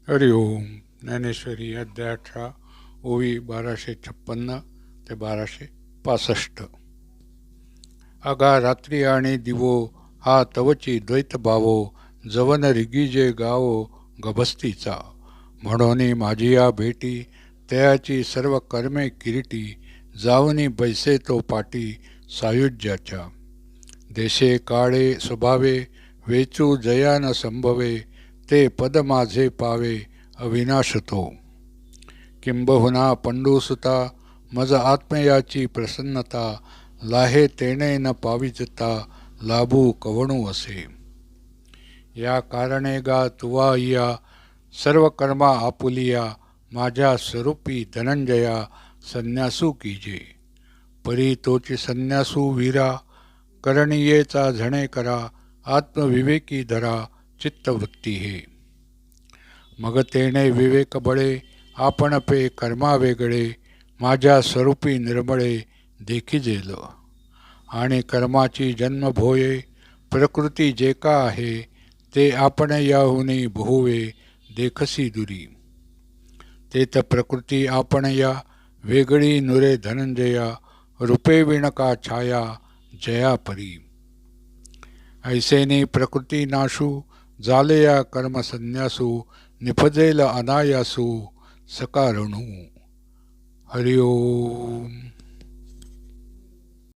हरि ओम. ज्ञानेश्वरी अध्याय 18 ओवी 1256 ते 1265. अगा रात्री आणि दिवो हा तवची द्वैत भावो जवन रिगीजे गावो गभस्तीचा म्हणून माझी या भेटी तयाची सर्व कर्मे किरीटी जाऊनी बैसे तो पाटी सायुज्याच्या देशे काळे स्वभावे वेचू जया न संभवे ते पद माझे पावे अविनाश तो किंबहुना पंडूसुता मज आत्मयाची प्रसन्नता लाहे तेणे न पाविजता लाभू कवणू असे या कारणे गा तुवा या सर्व कर्मा आपुलिया माझ्या स्वरूपी धनंजया संन्यासू कीजे परी तोची संन्यासू वीरा करणीयेचा झणे करा आत्मविवेकी धरा चित्तवृत्ती हे मग तेणे विवेक बळे आपण पे कर्मा वेगळे माझ्या स्वरूपी निर्मळे देखिजेल आणि कर्माची जन्म भोये प्रकृती जे का आहे ते आपण याहुनी बहुवे देखसी दुरी तेत प्रकृती आपण या वेगळी नुरे धनंजया रूपे विणका छाया जया परी ऐसेनी प्रकृती नाशू झाले या कर्म संन्यासू निपजेल अनायासू सकारणू. हरि ओम.